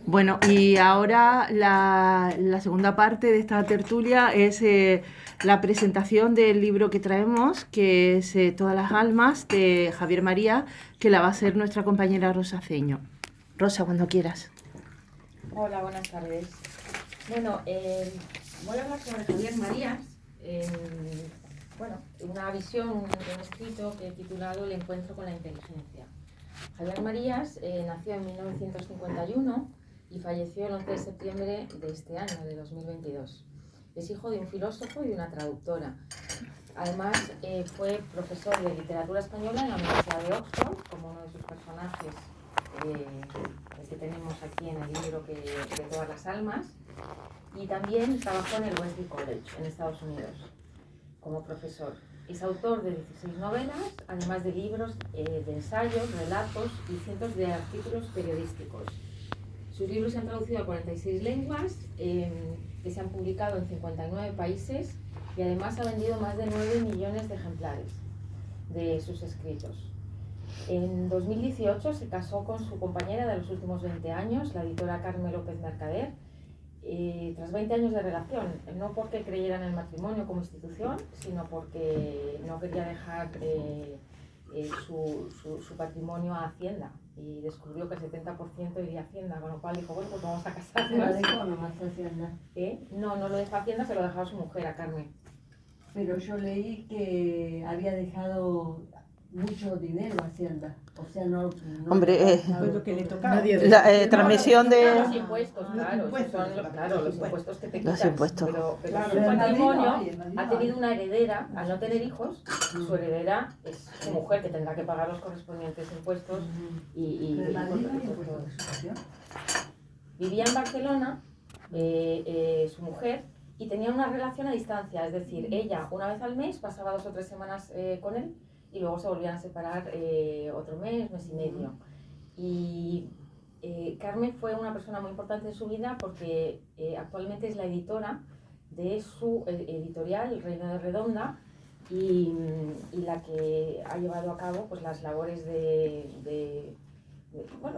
Bueno, y ahora la segunda parte de esta tertulia es la presentación del libro que traemos, que es Todas las almas, de Javier María, que la va a hacer nuestra compañera Rosa Ceño. Rosa, cuando quieras. Hola, buenas tardes. Bueno, voy a hablar sobre Javier Marías, una visión, un escrito que he titulado El encuentro con la inteligencia. Javier Marías nació en 1951 y falleció el 11 de septiembre de este año, de 2022. Es hijo de un filósofo y de una traductora. Además, fue profesor de literatura española en la Universidad de Oxford, como uno de sus personajes, el que tenemos aquí en el libro de Todas las almas, y también trabajó en el Wesley College, en Estados Unidos, como profesor. Es autor de 16 novelas, además de libros de ensayos, relatos y cientos de artículos periodísticos. Sus libros se han traducido a 46 lenguas, que se han publicado en 59 países, y además ha vendido más de 9 millones de ejemplares de sus escritos. En 2018 se casó con su compañera de los últimos 20 años, la editora Carmen López Mercader, tras 20 años de relación, no porque creyera en el matrimonio como institución, sino porque no quería dejar su patrimonio a Hacienda, y descubrió que el 70% iría a Hacienda, con lo cual dijo, bueno, pues vamos a casarnos. ¿Se lo dejó nomás a Hacienda? No lo dejó a Hacienda, se lo dejó a su mujer, a Carmen. Pero yo leí que había dejado mucho dinero a Hacienda. O sea, no Hombre, fue lo que le tocaba. la transmisión de... Los impuestos, claro, los impuestos que te quitas. Los impuestos. Pero Claro, su en Madrid patrimonio no hay, en Madrid ha no tenido hay. una heredera. Al no tener hijos, su heredera es su mujer, que tendrá que pagar los correspondientes impuestos. Y Pero en Madrid no hay por impuestos todo de eso. sucesión. Vivía en Barcelona, su mujer, y tenía una relación a distancia, es decir, ella una vez al mes pasaba 2 o 3 semanas con él, y luego se volvían a separar otro mes y medio. Y Carmen fue una persona muy importante en su vida porque actualmente es la editora de su editorial, El Reino de Redonda, y la que ha llevado a cabo pues, las labores de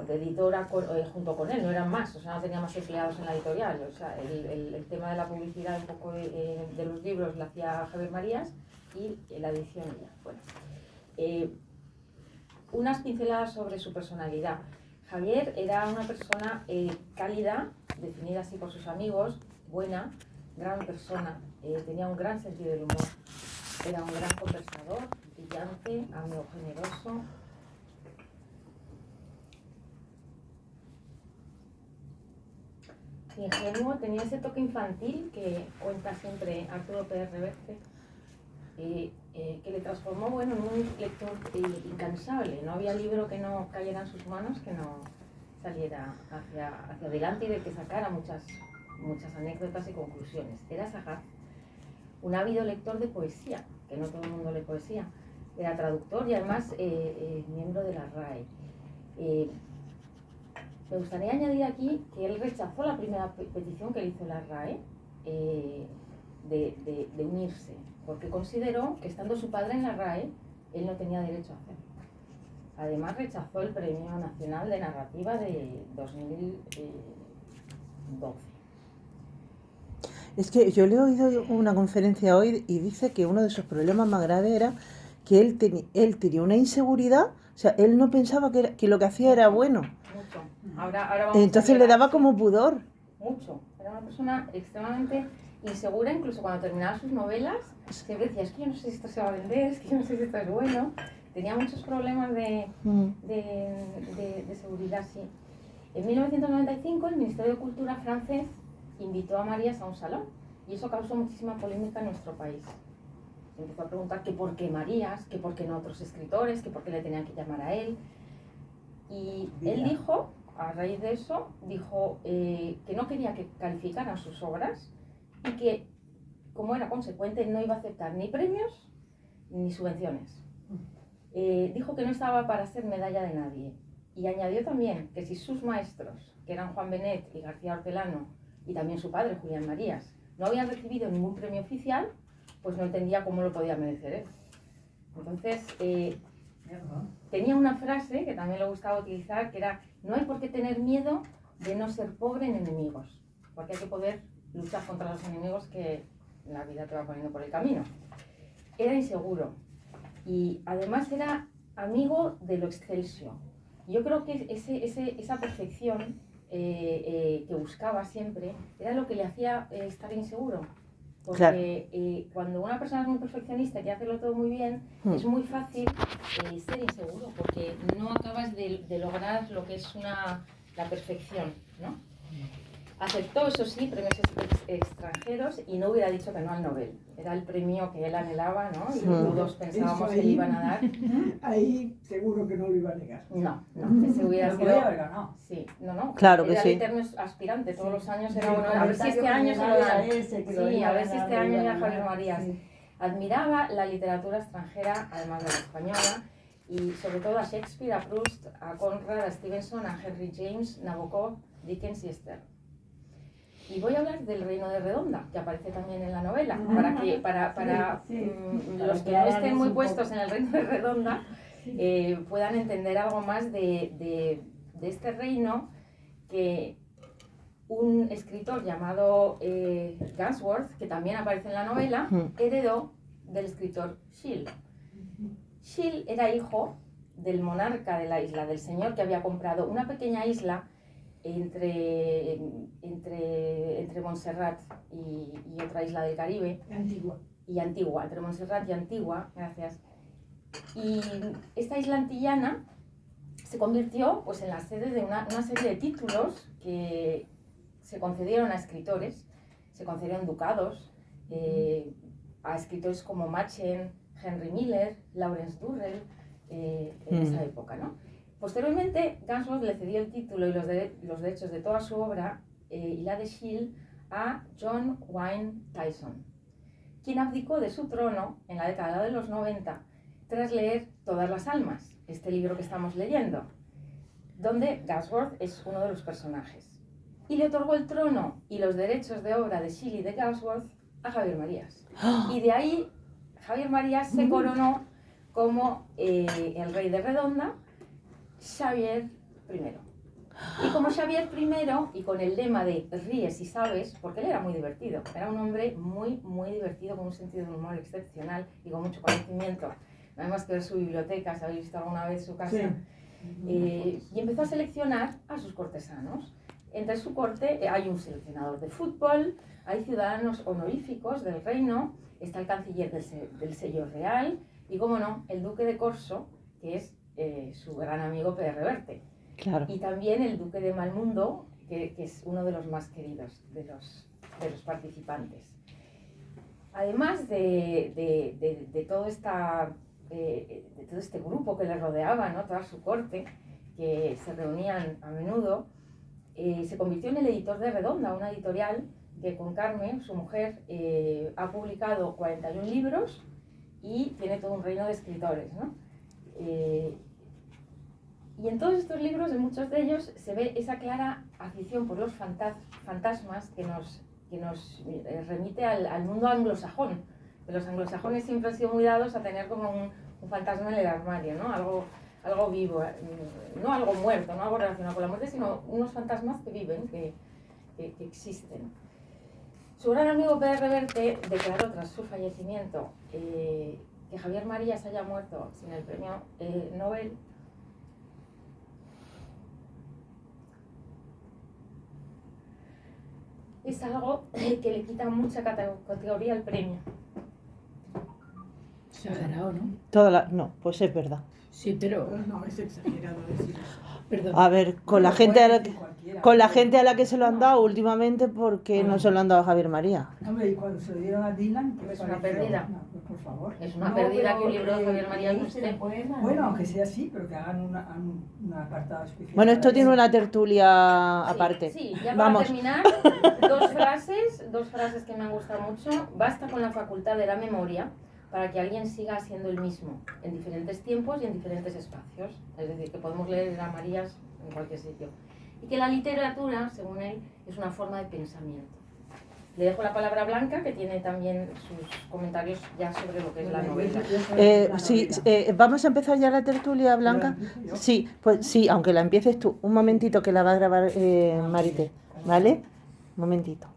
editora junto con él. No eran más, o sea, no tenía más empleados en la editorial. O sea, el tema de la publicidad un poco de los libros la hacía Javier Marías, y la edición ella. Bueno, unas pinceladas sobre su personalidad. Javier era una persona cálida, definida así por sus amigos, buena, gran persona, tenía un gran sentido del humor, era un gran conversador, brillante, amigo generoso. Ingenuo, tenía ese toque infantil que cuenta siempre Arturo Pérez Reverte, que le transformó en un lector incansable. No había libro que no cayera en sus manos, que no saliera hacia adelante y de que sacara muchas anécdotas y conclusiones. Era sagaz, un ávido lector de poesía, que no todo el mundo lee poesía. Era traductor y además miembro de la RAE. Me gustaría añadir aquí que él rechazó la primera petición que le hizo la RAE de unirse, porque consideró que estando su padre en la RAE, él no tenía derecho a hacerlo. Además rechazó el Premio Nacional de Narrativa de 2012. Es que yo le he oído una conferencia hoy y dice que uno de sus problemas más graves era que él tenía una inseguridad, o sea, él no pensaba que lo que hacía era bueno. Mucho. Ahora vamos Entonces le daba como pudor. Mucho. Era una persona extremadamente insegura, incluso cuando terminaba sus novelas, siempre decía, es que yo no sé si esto se va a vender, es que yo no sé si esto es bueno. Tenía muchos problemas de seguridad, sí. En 1995 el Ministerio de Cultura francés invitó a Marías a un salón, y eso causó muchísima polémica en nuestro país. Se empezó a preguntar que por qué Marías, que por qué no otros escritores, que por qué le tenían que llamar a él. Y él dijo, a raíz de eso, dijo que no quería que calificaran sus obras y que, como era consecuente, no iba a aceptar ni premios ni subvenciones. Dijo que no estaba para ser medalla de nadie, y añadió también que si sus maestros, que eran Juan Benet y García Hortelano, y también su padre, Julián Marías, no habían recibido ningún premio oficial, pues no entendía cómo lo podía merecer él. Entonces, tenía una frase que también le gustaba utilizar, que era: no hay por qué tener miedo de no ser pobre en enemigos, porque hay que poder luchar contra los enemigos que la vida te va poniendo por el camino. Era inseguro y además era amigo de lo excelso. Yo creo que esa perfección que buscaba siempre era lo que le hacía estar inseguro. Porque cuando una persona es muy perfeccionista y quiere hacerlo todo muy bien, es muy fácil ser inseguro, porque no acabas de lograr lo que es la perfección, ¿no? Aceptó, eso sí, premios extranjeros y no hubiera dicho que no al Nobel. Era el premio que él anhelaba, ¿no? Y todos pensábamos que le iban a dar. Ahí seguro que no lo iba a negar. No, ese hubiera sido... podía haber ganado. Sí, no. Claro que era sí. el eterno aspirante, todos los años era Sí, bueno. A ver si este año se lo dan. Sí, a ver si este año era Javier Marías. Sí. Admiraba la literatura extranjera, además de la española, y sobre todo a Shakespeare, a Proust, a Conrad, a Stevenson, a Henry James, Nabokov, Dickens y Esther. Y voy a hablar del Reino de Redonda, que aparece también en la novela, para los que no estén muy puestos en el Reino de Redonda puedan entender algo más de este reino que un escritor llamado Gansworth, que también aparece en la novela, heredó del escritor Schill. Schill era hijo del monarca de la isla, del señor que había comprado una pequeña isla entre Montserrat y otra isla del Caribe. Antigua, entre Montserrat y Antigua, gracias. Y esta isla antillana se convirtió pues, en la sede de una serie de títulos que se concedieron a escritores, se concedieron ducados a escritores como Machen, Henry Miller, Lawrence Durrell, en esa época, ¿no? Posteriormente, Gansworth le cedió el título y los derechos de toda su obra y la de Schill a John Wynne Tyson, quien abdicó de su trono en la década de los 90 tras leer Todas las almas, este libro que estamos leyendo, donde Gansworth es uno de los personajes. Y le otorgó el trono y los derechos de obra de Schill y de Gansworth a Javier Marías. Y de ahí Javier Marías se coronó como el rey de Redonda, Xavier I. Y como Xavier I, y con el lema de ríes y sabes, porque él era muy divertido, era un hombre muy, muy divertido, con un sentido de humor excepcional y con mucho conocimiento. Nada más que ver su biblioteca, si habéis visto alguna vez su casa. Sí. Y empezó a seleccionar a sus cortesanos. Entre su corte hay un seleccionador de fútbol, hay ciudadanos honoríficos del reino, está el canciller del sello real y, como no, el duque de Corso, que es su gran amigo Pere Reverte. Claro. Y también el duque de Malmundo, que es uno de los más queridos de los participantes. Además de todo este grupo que le rodeaba, ¿no? Toda su corte, que se reunían a menudo, se convirtió en el editor de Redonda, una editorial que con Carmen, su mujer, ha publicado 41 libros y tiene todo un reino de escritores, ¿no? Y en todos estos libros, en muchos de ellos, se ve esa clara afición por los fantasmas que nos remite al mundo anglosajón. Los anglosajones siempre han sido muy dados a tener como un fantasma en el armario, ¿no? Algo vivo, no algo muerto, no algo relacionado con la muerte, sino unos fantasmas que viven, que existen. Su gran amigo Pere Reverte declaró tras su fallecimiento que Javier Marías haya muerto sin el premio Nobel es algo que le quita mucha categoría al premio. Exagerado, ¿no? No, pues es verdad. Sí, pero no, es exagerado decir eso. Perdón. A ver, con la gente a la que se lo han dado últimamente, ¿por qué no se lo han dado a Javier María? Hombre, y cuando se lo dieron a Dylan, ¿qué Es les una pareció? pérdida. No, pues por favor. Es una pérdida que un libro de Javier Marías no esté. Bueno, Aunque sea así, pero que hagan un apartado especial. Bueno, esto para tiene eso. una tertulia aparte. Sí, ya para Vamos. terminar, dos frases que me han gustado mucho. Basta con la facultad de la memoria para que alguien siga siendo el mismo, en diferentes tiempos y en diferentes espacios. Es decir, que podemos leer a Marías en cualquier sitio. Y que la literatura, según él, es una forma de pensamiento. Le dejo la palabra a Blanca, que tiene también sus comentarios ya sobre lo que es la novela. Sí, ¿vamos a empezar ya la tertulia, Blanca? Sí, pues sí, aunque la empieces tú. Un momentito que la va a grabar Marité, ¿vale? Un momentito.